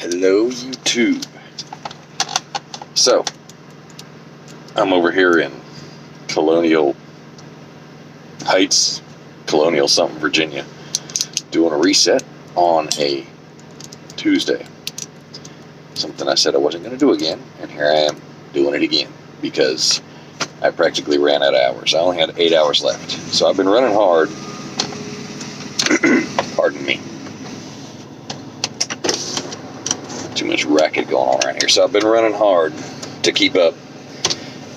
Hello, YouTube. So, I'm over here in Colonial Heights, Colonial something, Virginia, doing a reset on a Tuesday. Something I said I wasn't going to do again, and here I am doing it again because I practically ran out of hours. I only had 8 hours left. So I've been running hard. Pardon me. Too much racket going on around here. So I've been running hard to keep up,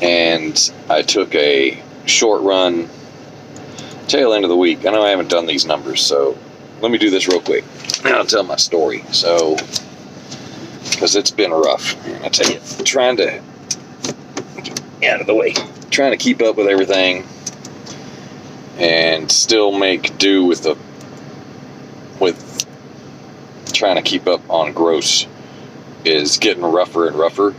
and I took a short run tail end of the week. I know I haven't done these numbers, so let me do this real quick and I'll tell my story. So, because it's been rough, I tell you, trying to get out of the way, trying to keep up with everything and still make do with trying to keep up on gross is getting rougher and rougher,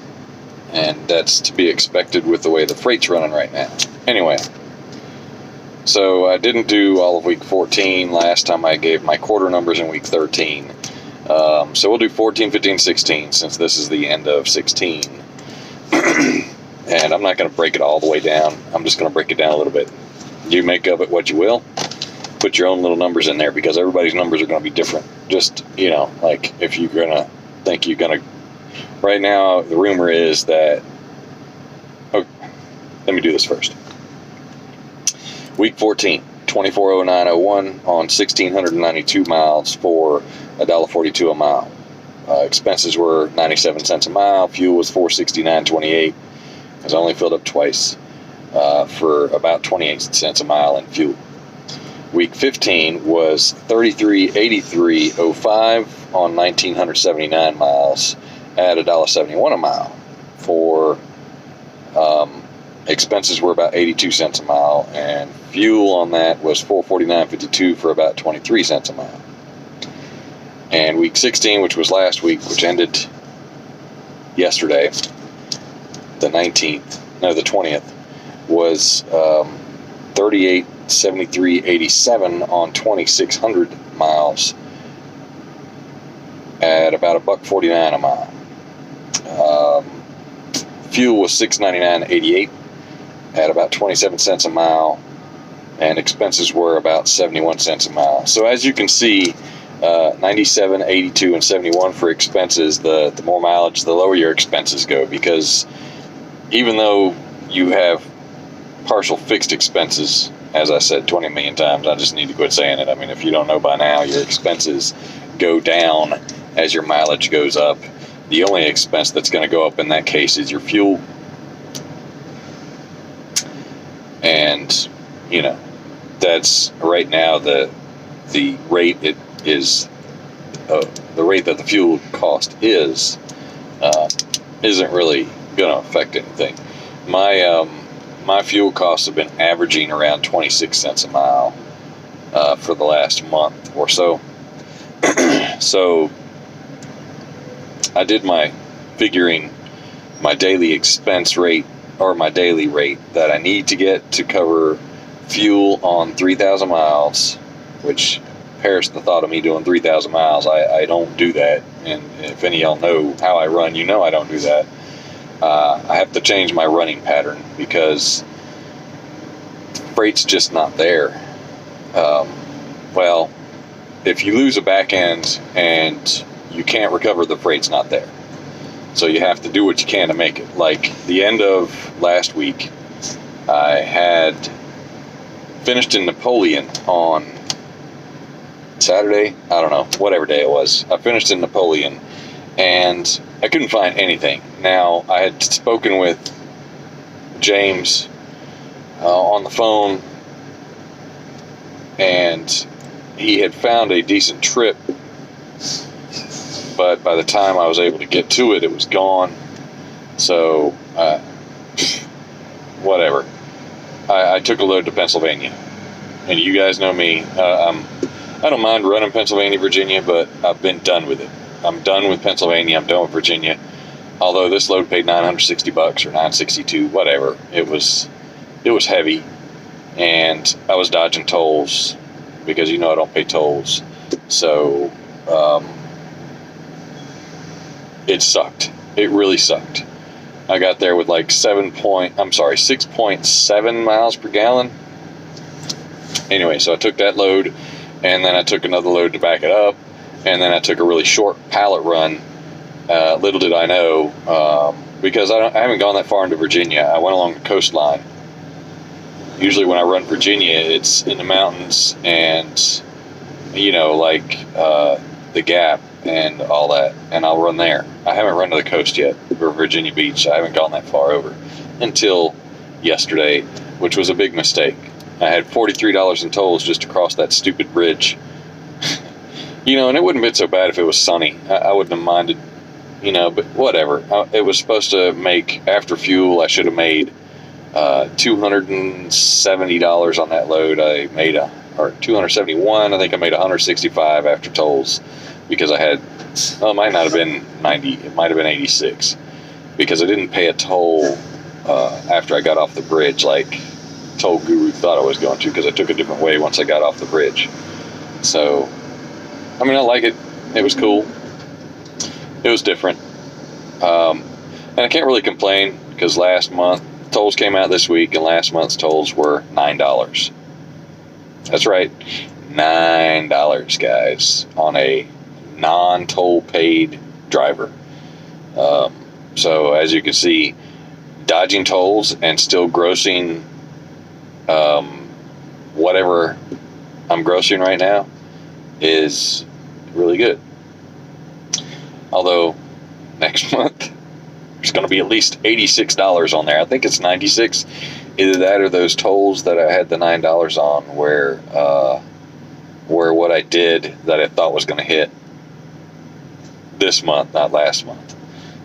and that's to be expected with the way the freight's running right now. Anyway, so I didn't do all of week 14 last time. I gave my quarter numbers in week 13. So we'll do 14, 15, 16 since this is the end of 16. And I'm not going to break it all the way down. I'm just going to break it down a little bit. You make of it what you will. Put your own little numbers in there because everybody's numbers are going to be different. Just, like if you're going to think you're going to... Right now, the rumor is that... Oh, let me do this first. Week 14, 240901 on 1,692 miles for $1.42 a mile. Expenses were 97 cents a mile. Fuel was $4.69.28. I was only filled up twice for about 28 cents a mile in fuel. Week 15 was 33.83.05 on 1,979 miles at $1.71 a mile. For expenses were about 82 cents a mile, and fuel on that was $4.49.52 for about 23 cents a mile. And week 16, which was last week, which ended yesterday, the 20th, was 38.73.87 on 2,600 miles at about $1.49 a mile. Fuel was $6.99.88 at about 27 cents a mile, and expenses were about 71 cents a mile. So as you can see, 97, 82, and 71 for expenses. The more mileage, the lower your expenses go, because even though you have partial fixed expenses, as I said 20 million times, I just need to quit saying it. I mean, if you don't know by now, your expenses go down as your mileage goes up. The only expense that's going to go up in that case is your fuel. And, that's right now the rate it is, the rate that the fuel cost is, isn't really going to affect anything. My fuel costs have been averaging around 26 cents a mile for the last month or so. So I did my figuring my daily expense rate, or my daily rate that I need to get to cover fuel on 3,000 miles, which perished the thought of me doing 3,000 miles. I don't do that. And if any of y'all know how I run, you know I don't do that. I have to change my running pattern because freight's just not there. Well, if you lose a back end and you can't recover, the freight's not there. So you have to do what you can to make it. Like the end of last week, I had finished in Napoleon on Saturday. I don't know, whatever day it was. I finished in Napoleon, and I couldn't find anything. Now, I had spoken with James on the phone, and he had found a decent trip, but by the time I was able to get to it, it was gone. So, whatever. I took a load to Pennsylvania, and you guys know me. I don't mind running Pennsylvania, Virginia, but I've been done with it. I'm done with Pennsylvania. I'm done with Virginia. Although this load paid $960 or $962, whatever. It was heavy, and I was dodging tolls because I don't pay tolls. So it sucked. It really sucked. I got there with like 6.7 miles per gallon. Anyway, so I took that load, and then I took another load to back it up, and then I took a really short pallet run. Little did I know, because I haven't gone that far into Virginia. I went along the coastline. Usually when I run Virginia, it's in the mountains and, like the Gap and all that, and I'll run there. I haven't run to the coast yet, or Virginia Beach. I haven't gone that far over until yesterday, which was a big mistake. I had $43 in tolls just to cross that stupid bridge. And it wouldn't have been so bad if it was sunny. I wouldn't have minded, but whatever. It was supposed to make, after fuel, I should have made $270 on that load. I made $271. I think I made $165 after tolls, because I had, it might not have been 90. It might have been 86, because I didn't pay a toll after I got off the bridge like Toll Guru thought I was going to, because I took a different way once I got off the bridge. So, I like it. It was cool. It was different. And I can't really complain, because last month, tolls came out this week, and last month's tolls were $9. That's right, $9, guys, on a non-toll paid driver. So as you can see, dodging tolls and still grossing whatever I'm grossing right now is really good. Although next month there's going to be at least $86 on there. I think it's 96. Either that or those tolls that I had the $9 on, where what I did that I thought was going to hit this month, not last month.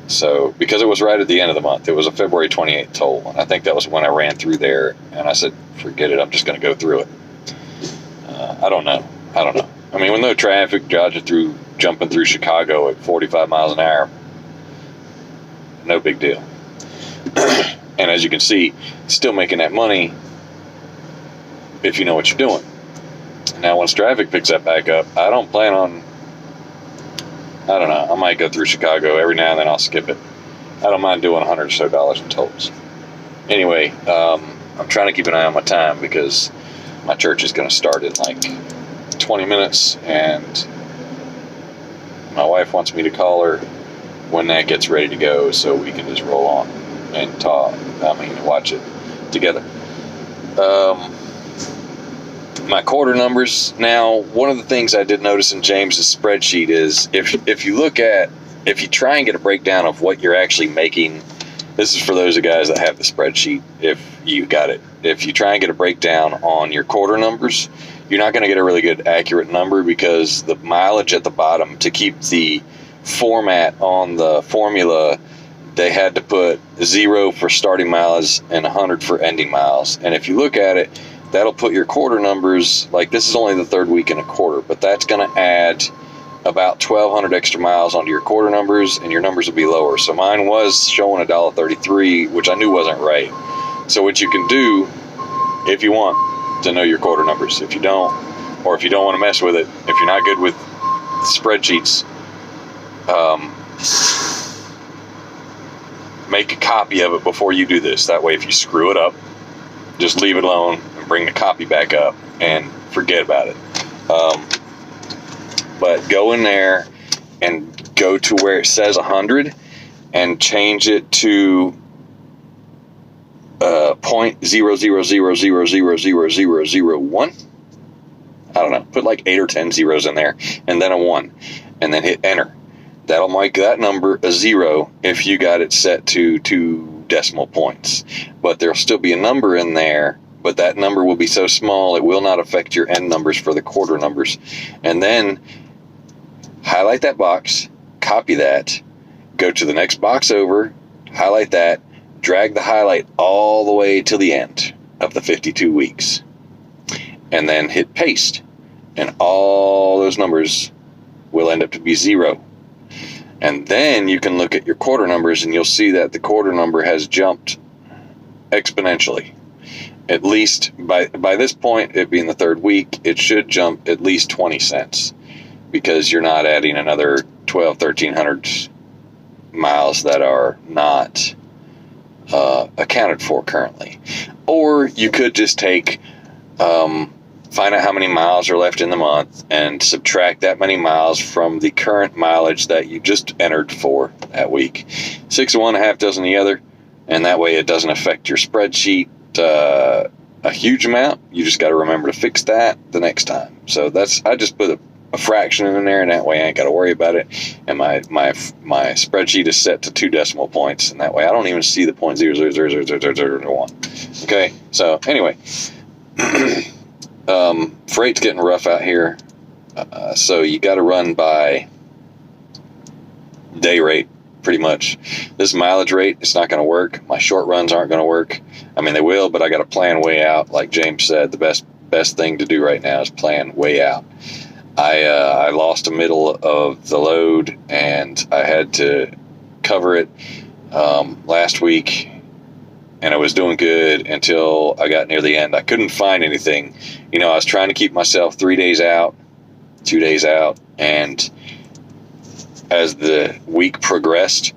So, because it was right at the end of the month, it was a February 28th toll, and I think that was when I ran through there, and I said, forget it, I'm just going to go through it. I don't know. With no traffic, jumping through Chicago at 45 miles an hour, no big deal. And as you can see, still making that money if you know what you're doing. Now, once traffic picks that back up, I don't plan on, I might go through Chicago every now and then. I'll skip it. I don't mind doing $100 or so in tolls. Anyway, I'm trying to keep an eye on my time, because my church is going to start in like 20 minutes, and my wife wants me to call her when that gets ready to go, so we can just roll on and watch it together. My quarter numbers. Now, one of the things I did notice in James's spreadsheet is if you try and get a breakdown of what you're actually making, this is for those guys that have the spreadsheet, if you got it. If you try and get a breakdown on your quarter numbers, you're not going to get a really good accurate number, because the mileage at the bottom, to keep the format on the formula, they had to put 0 for starting miles and 100 for ending miles. And if you look at it, that'll put your quarter numbers, like this is only the third week in a quarter, but that's going to add about 1,200 extra miles onto your quarter numbers, and your numbers will be lower. So mine was showing $1.33, which I knew wasn't right. So what you can do, if you want to know your quarter numbers, if you don't, or if you don't want to mess with it, if you're not good with spreadsheets, make a copy of it before you do this. That way, if you screw it up, just leave it alone and bring the copy back up and forget about it. But go in there and go to where it says 100 and change it to 0.000000001. I don't know. Put like 8 or 10 zeros in there, and then a 1, and then hit enter. That'll make that number a 0 if you got it set to 2 decimal points. But there'll still be a number in there, but that number will be so small it will not affect your end numbers for the quarter numbers. And then highlight that box, copy that, go to the next box over, highlight that, drag the highlight all the way to the end of the 52 weeks, and then hit paste, and all those numbers will end up to be 0. And then you can look at your quarter numbers, and you'll see that the quarter number has jumped exponentially. At least by this point, it being the third week, it should jump at least 20 cents, because you're not adding another 1,200, miles that are not accounted for currently. Or you could just take, find out how many miles are left in the month and subtract that many miles from the current mileage that you just entered for that week. 6 of one, a half dozen the other, and that way it doesn't affect your spreadsheet a huge amount. You just got to remember to fix that the next time. So I just put a fraction in there, and that way I ain't got to worry about it. And my spreadsheet is set to 2 decimal points, and that way I don't even see the 0.0000001. Okay, so anyway, freight's getting rough out here, so you got to run by day rate pretty much. This mileage rate, it's not going to work. My short runs aren't going to work. I mean, they will, but I got to plan way out. Like James said, the best thing to do right now is plan way out. I lost a middle of the load, and I had to cover it last week, and I was doing good until I got near the end. I couldn't find anything. I was trying to keep myself 3 days out, 2 days out, and as the week progressed,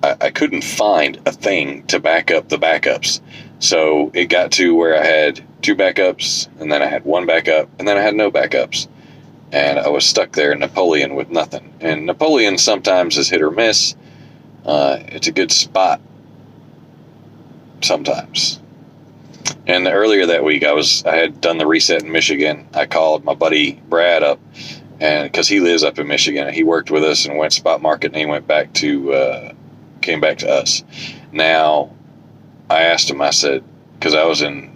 I couldn't find a thing to back up the backups. So it got to where I had 2 backups, and then I had 1 backup, and then I had no backups. And I was stuck there in Napoleon with nothing. And Napoleon sometimes is hit or miss. It's a good spot sometimes. And earlier that week, I had done the reset in Michigan. I called my buddy Brad up, and because he lives up in Michigan, and he worked with us and went spot market, and he came back to us. Now, I asked him. I said, because I was in.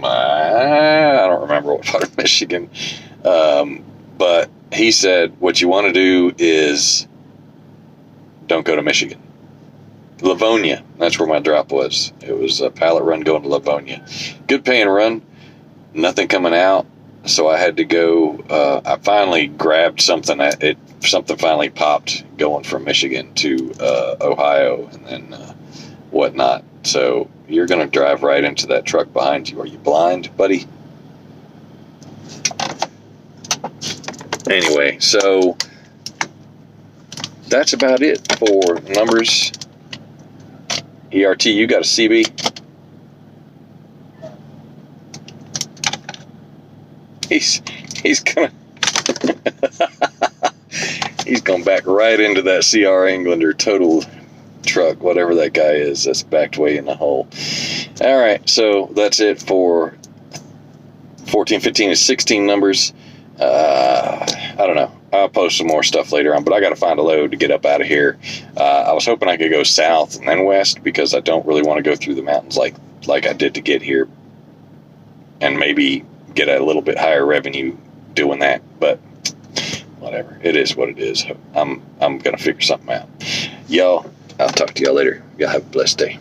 I don't remember what part of Michigan, but he said, what you want to do is don't go to Michigan. Livonia, that's where my drop was. It was a pallet run going to Livonia. Good paying run, nothing coming out, so I had to go. I finally grabbed something. Something finally popped going from Michigan to Ohio and then whatnot. So you're going to drive right into that truck behind you. Are you blind, buddy? Anyway, so that's about it for numbers. ERT, you got a CB? He's gonna he's going back right into that CR Englander total truck, whatever that guy is, that's backed way in the hole. All right, so that's it for 14, 15, and 16 numbers. I don't know. I'll post some more stuff later on, but I got to find a load to get up out of here. I was hoping I could go south and then west, because I don't really want to go through the mountains like I did to get here, and maybe get a little bit higher revenue doing that. But whatever, it is what it is. I'm gonna figure something out. Y'all, I'll talk to y'all later. Y'all have a blessed day.